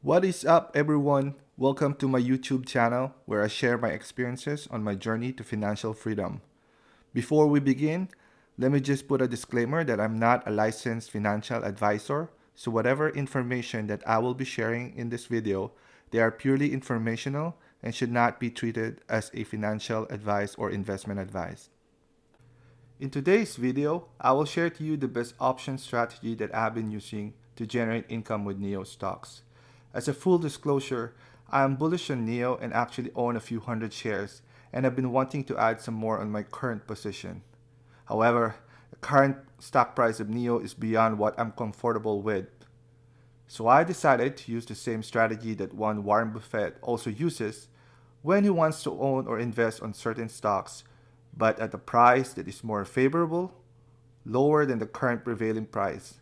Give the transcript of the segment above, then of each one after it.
What is up, everyone? Welcome to my YouTube channel where I share my experiences on my journey to financial freedom. Before we begin, let me just put a disclaimer that I'm not a licensed financial advisor, so whatever information that I will be sharing in this video, they are purely informational and should not be treated as a financial advice or investment advice. In today's video, I will share to you the best option strategy that I've been using to generate income with NIO stocks. As a full disclosure, I am bullish on NIO and actually own a few hundred shares, and I've been wanting to add some more on my current position. However, the current stock price of NIO is beyond what I'm comfortable with. So I decided to use the same strategy that one Warren Buffett also uses when he wants to own or invest on certain stocks, but at a price that is more favorable, lower than the current prevailing price.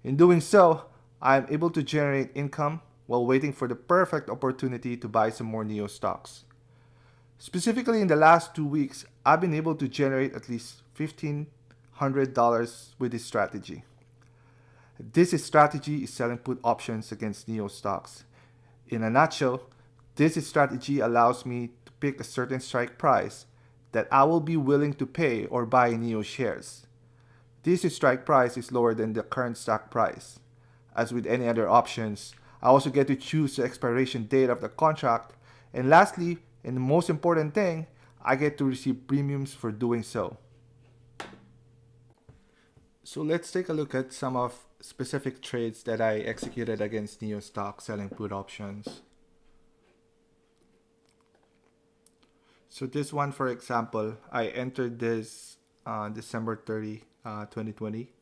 In doing so, I am able to generate income while waiting for the perfect opportunity to buy some more NIO stocks. Specifically in the last 2 weeks, I've been able to generate at least $1,500 with this strategy. This strategy is selling put options against NIO stocks. In a nutshell, this strategy allows me to pick a certain strike price that I will be willing to pay or buy NIO shares. This strike price is lower than the current stock price. As with any other options, I also get to choose the expiration date of the contract, and lastly, and the most important thing, I get to receive premiums for doing so. So let's take a look at some of specific trades that I executed against NIO stock selling put options. So this one, for example, I entered this December 30, 2020.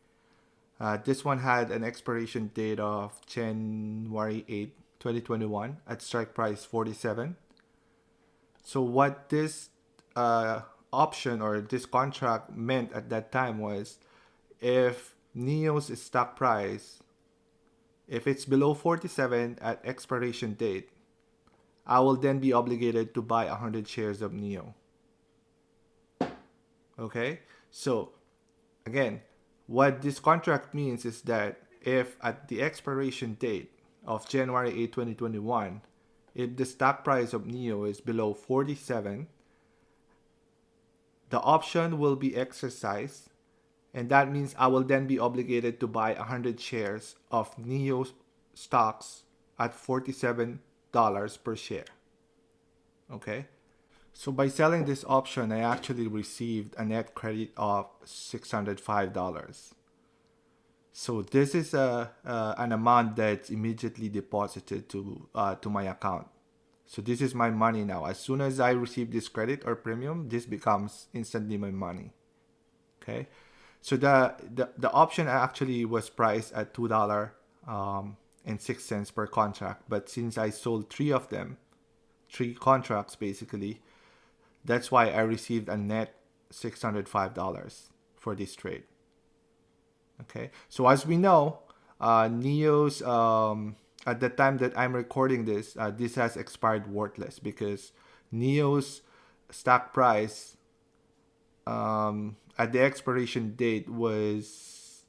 This one had an expiration date of January 8, 2021 at strike price 47. So what this option or this contract meant at that time was if NIO's stock price, if it's below 47 at expiration date, I will then be obligated to buy 100 shares of NIO. Okay, so again, what this contract means is that if at the expiration date of January 8, 2021, if the stock price of NIO is below 47, the option will be exercised, and that means I will then be obligated to buy 100 shares of NIO stocks at $47 per share. Okay? So by selling this option, I actually received a net credit of $605. So this is an amount that's immediately deposited to my account. So this is my money now. As soon as I receive this credit or premium, this becomes instantly my money. Okay. So the option actually was priced at $2.06 per contract. But since I sold three of them, three contracts basically, that's why I received a net $605 for this trade. Okay, so as we know, NIO's at the time that I'm recording this, this has expired worthless because NIO's stock price at the expiration date was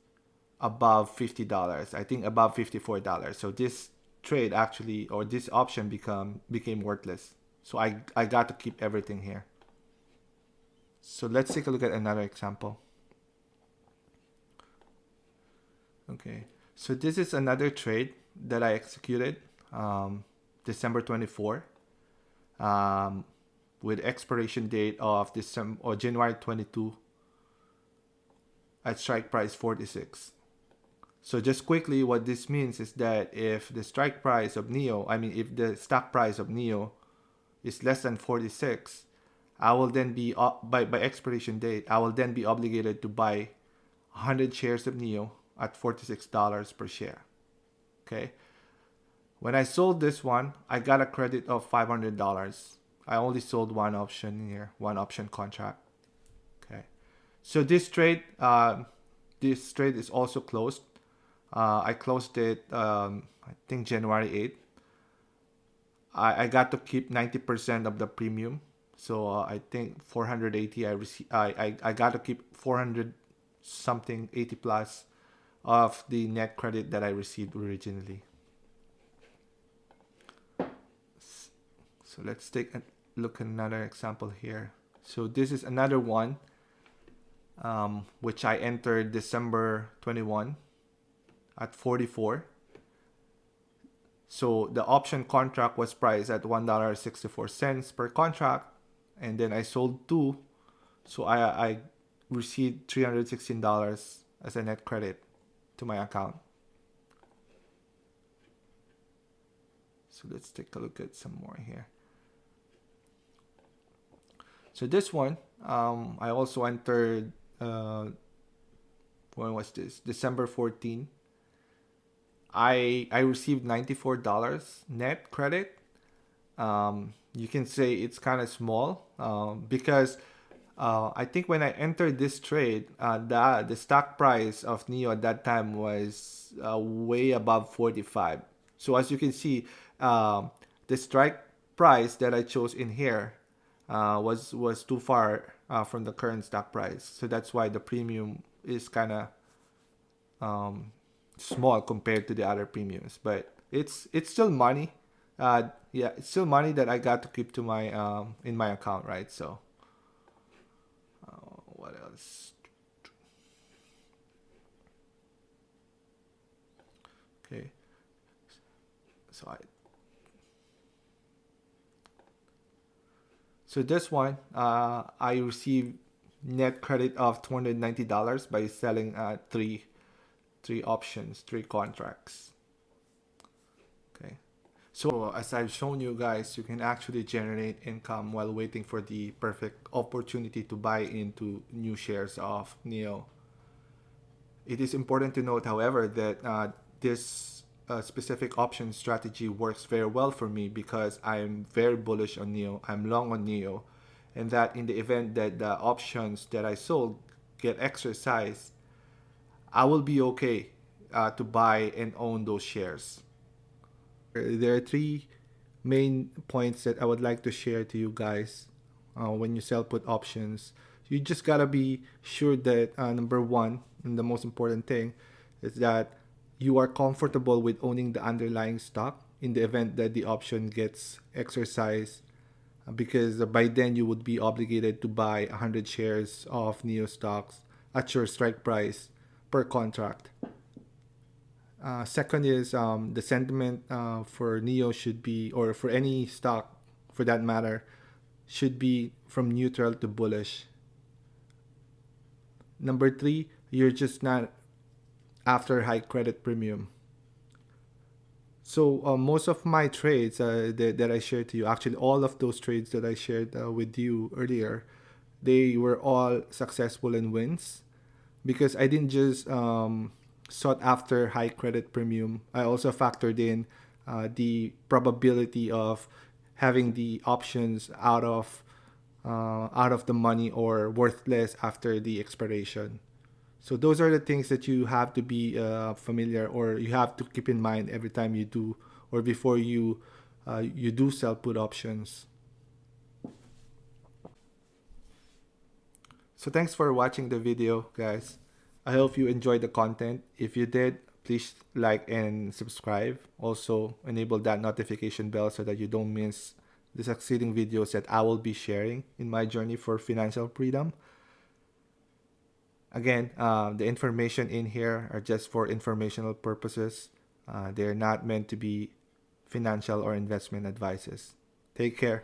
above $50. I think above $54. So this trade actually, or this option became worthless. So I got to keep everything here. So let's take a look at another example. Okay, so this is another trade that I executed December 24 with expiration date of December or January 22 at strike price 46. So just quickly, what this means is that if the strike price of NIO, if the stock price of NIO is less than 46, I will then be by expiration date, I will then be obligated to buy 100 shares of NIO at $46 per share. Okay. When I sold this one, I got a credit of $500. I only sold one option here, one option contract. Okay. So this trade is also closed. I closed it, I think January 8th. I got to keep 90% of the premium. So I think 480 I got to keep 400 something 80 plus of the net credit that I received originally. So let's take a look at another example here. So this is another one, which I entered December 21 at 44. So the option contract was priced at $1.64 per contract, and then I sold two. So I received $316 as a net credit to my account. So let's take a look at some more here. So this one, I also entered, when was this? December 14. I received $94 net credit. You can say it's kind of small, because I think when I entered this trade, the stock price of NIO at that time was way above 45. So as you can see, the strike price that I chose in here was too far from the current stock price. So that's why the premium is kind of small compared to the other premiums, but it's still money. Yeah, it's still money that I got to keep to my in my account, right? So what else? Okay, so this one, I received net credit of $290 by selling three options, three contracts. Okay. So as I've shown you guys, you can actually generate income while waiting for the perfect opportunity to buy into new shares of NIO. It is important to note, however, that this specific option strategy works very well for me because I'm very bullish on NIO. I'm long on NIO, and that in the event that the options that I sold get exercised, I will be okay to buy and own those shares. There are three main points that I would like to share to you guys when you sell put options. You just gotta be sure that number one, and the most important thing, is that you are comfortable with owning the underlying stock in the event that the option gets exercised, because by then you would be obligated to buy 100 shares of NIO stocks at your strike price per contract. Second is the sentiment for NIO should be, or for any stock for that matter, should be from neutral to bullish. Number three, you're just not after high credit premium. So most of my trades that I shared to you, actually all of those trades that I shared with you earlier, they were all successful and wins because I didn't just sought after high credit premium. I also factored in the probability of having the options out of the money or worthless after the expiration. So those are the things that you have to be familiar, or you have to keep in mind every time you do, or before you do sell put options. So thanks for watching the video, guys. I hope you enjoyed the content. If you did, please like and subscribe. Also, enable that notification bell so that you don't miss the succeeding videos that I will be sharing in my journey for financial freedom. Again, the information in here are just for informational purposes. They're not meant to be financial or investment advices. Take care.